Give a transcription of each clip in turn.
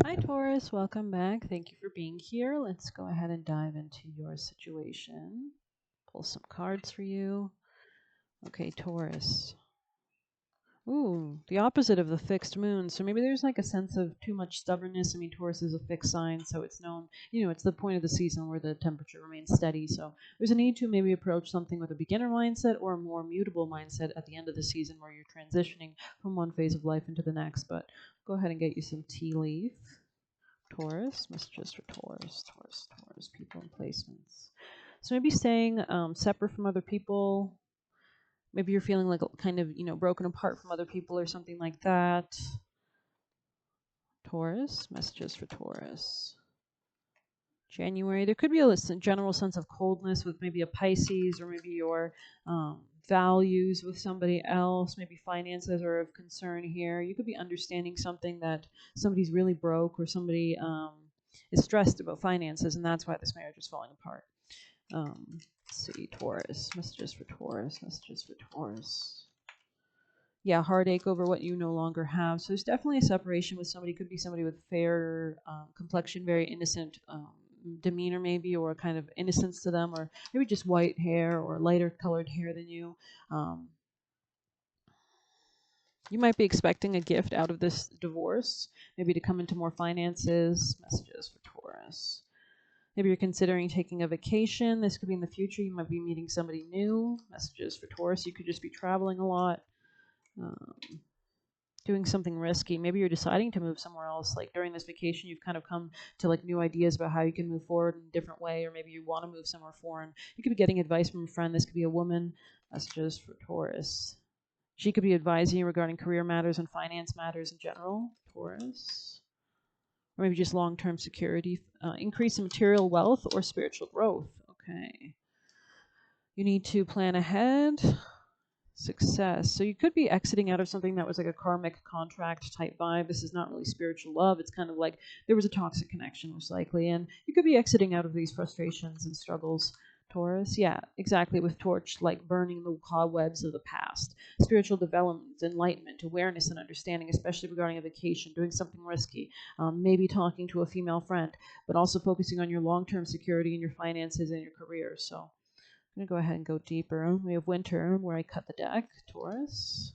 Hi, Taurus. Welcome back. Thank you for being here. Let's go ahead and dive into your situation. Pull some cards for you. Okay, Taurus. Ooh, the opposite of the fixed moon. So maybe there's like a sense of too much stubbornness. I mean, Taurus is a fixed sign, so it's known, it's the point of the season where the temperature remains steady. So there's a need to maybe approach something with a beginner mindset or a more mutable mindset at the end of the season where you're transitioning from one phase of life into the next. But go ahead and get you some tea leaf. Taurus, messages for Taurus, people and placements. So maybe staying separate from other people. Maybe you're feeling like kind of, broken apart from other people or something like that. Taurus, messages for Taurus. January, there could be a general sense of coldness with maybe a Pisces, or maybe your values with somebody else. Maybe finances are of concern here. You could be understanding something that somebody's really broke, or somebody is stressed about finances, and that's why this marriage is falling apart. Let's see, Taurus, messages for Taurus, messages for Taurus. Yeah, heartache over what you no longer have. So there's definitely a separation with somebody. Could be somebody with fair complexion, very innocent demeanor maybe, or a kind of innocence to them, or maybe just white hair or lighter colored hair than you. You might be expecting a gift out of this divorce, maybe to come into more finances. Messages for Taurus. Maybe you're considering taking a vacation. This could be in the future. You might be meeting somebody new. Messages for Taurus. You could just be traveling a lot. Doing something risky. Maybe you're deciding to move somewhere else. Like during this vacation, you've kind of come to like new ideas about how you can move forward in a different way, or maybe you want to move somewhere foreign. You could be getting advice from a friend. This could be a woman. Messages for Taurus. She could be advising you regarding career matters and finance matters in general. Taurus. Or maybe just long-term security, increase in material wealth or spiritual growth. Okay. You need to plan ahead. Success. So you could be exiting out of something that was like a karmic contract type vibe. This is not really spiritual love. It's kind of like there was a toxic connection, most likely. And you could be exiting out of these frustrations and struggles. Taurus, yeah, exactly, with torch, like burning the cobwebs of the past. Spiritual development, enlightenment, awareness, and understanding, especially regarding a vacation, doing something risky, maybe talking to a female friend, but also focusing on your long-term security and your finances and your career. So I'm going to go ahead and go deeper. We have winter, where I cut the deck. Taurus.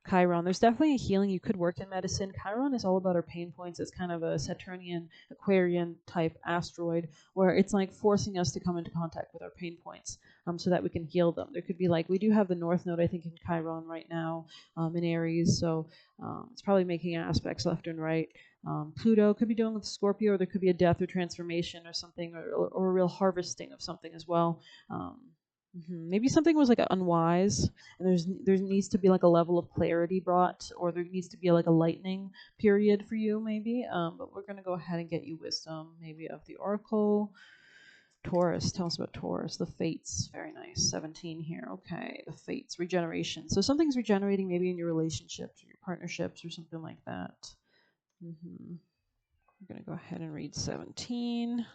Chiron. There's definitely a healing. You could work in medicine. Chiron is all about our pain points. It's kind of a Saturnian, Aquarian type asteroid where it's like forcing us to come into contact with our pain points so that we can heal them. There could be like, we do have the North Node, I think, in Chiron right now in Aries. So it's probably making aspects left and right. Pluto could be dealing with Scorpio, or there could be a death or transformation or something, or a real harvesting of something as well. Maybe something was like unwise, and there needs to be like a level of clarity brought, or there needs to be like a lightning period for you, maybe. But we're gonna go ahead and get you wisdom, maybe of the oracle. Taurus, tell us about Taurus. The fates, very nice. 17 here. Okay, the fates, regeneration. So something's regenerating, maybe in your relationships, or your partnerships, or something like that. We're gonna go ahead and read 17.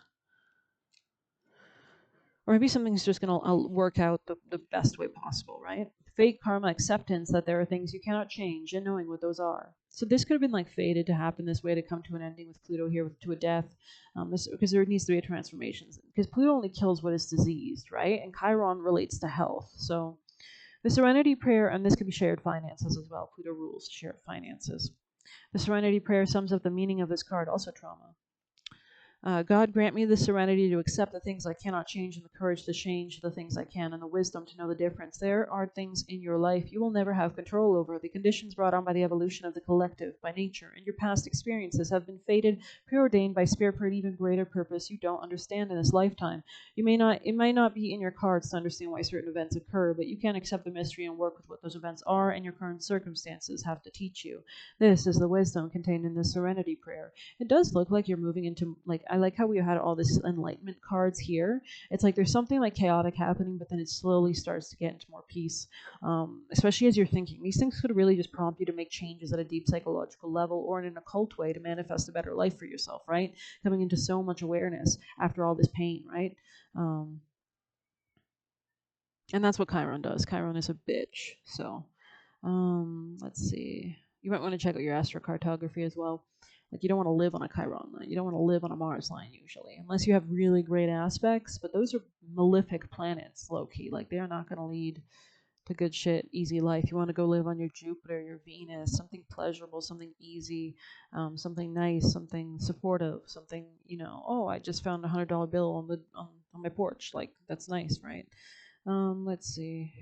Or maybe something's just going to work out the best way possible, right? Fate, karma, acceptance that there are things you cannot change, and knowing what those are. So this could have been like fated to happen this way, to come to an ending with Pluto here, to a death, because there needs to be a transformation. Because Pluto only kills what is diseased, right? And Chiron relates to health. So the Serenity Prayer, and this could be shared finances as well. Pluto rules shared finances. The Serenity Prayer sums up the meaning of this card, also trauma. God grant me the serenity to accept the things I cannot change, and the courage to change the things I can, and the wisdom to know the difference. There are things in your life you will never have control over. The conditions brought on by the evolution of the collective, by nature, and your past experiences have been fated, preordained by spirit for an even greater purpose you don't understand in this lifetime. It may not be in your cards to understand why certain events occur, but you can accept the mystery and work with what those events are, and your current circumstances have to teach you. This is the wisdom contained in the Serenity Prayer. It does look like you're moving into, like, I like how we had all this enlightenment cards here. It's like there's something like chaotic happening, but then it slowly starts to get into more peace, especially as you're thinking. These things could really just prompt you to make changes at a deep psychological level, or in an occult way to manifest a better life for yourself, right? Coming into so much awareness after all this pain, right? And that's what Chiron does. Chiron is a bitch. So let's see. You might want to check out your astrocartography as well. Like, you don't want to live on a Chiron line. You don't want to live on a Mars line usually, unless you have really great aspects. But those are malefic planets, low key. Like, they are not going to lead to good shit, easy life. You want to go live on your Jupiter, your Venus, something pleasurable, something easy, something nice, something supportive, something, oh, I just found $100 bill on my porch. Like, that's nice, right? Let's see.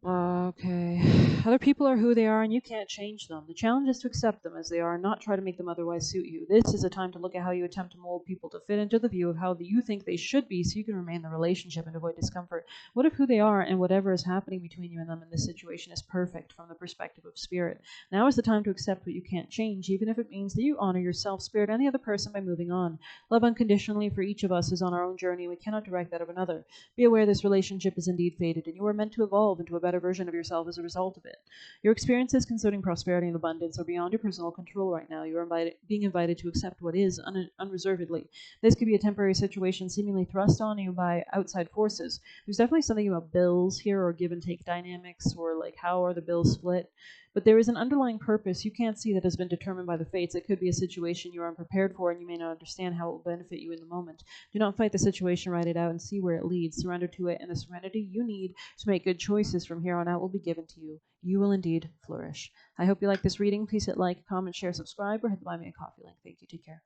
Okay. Other people are who they are and you can't change them. The challenge is to accept them as they are and not try to make them otherwise suit you. This is a time to look at how you attempt to mold people to fit into the view of how you think they should be so you can remain in the relationship and avoid discomfort. What if who they are and whatever is happening between you and them in this situation is perfect from the perspective of spirit? Now is the time to accept what you can't change, even if it means that you honor yourself, spirit, and the other person by moving on. Love unconditionally for each of us is on our own journey and we cannot direct that of another. Be aware this relationship is indeed fated, and you are meant to evolve into a better version of yourself as a result of it. Your experiences concerning prosperity and abundance are beyond your personal control right now. You are being invited to accept what is unreservedly. This could be a temporary situation seemingly thrust on you by outside forces. There's definitely something about bills here, or give and take dynamics, or like how are the bills split. But there is an underlying purpose you can't see that has been determined by the fates. It could be a situation you are unprepared for and you may not understand how it will benefit you in the moment. Do not fight the situation, write it out, and see where it leads. Surrender to it, and the serenity you need to make good choices from here on out will be given to you. You will indeed flourish. I hope you like this reading. Please hit like, comment, share, subscribe, or hit the Buy Me a Coffee link. Thank you. Take care.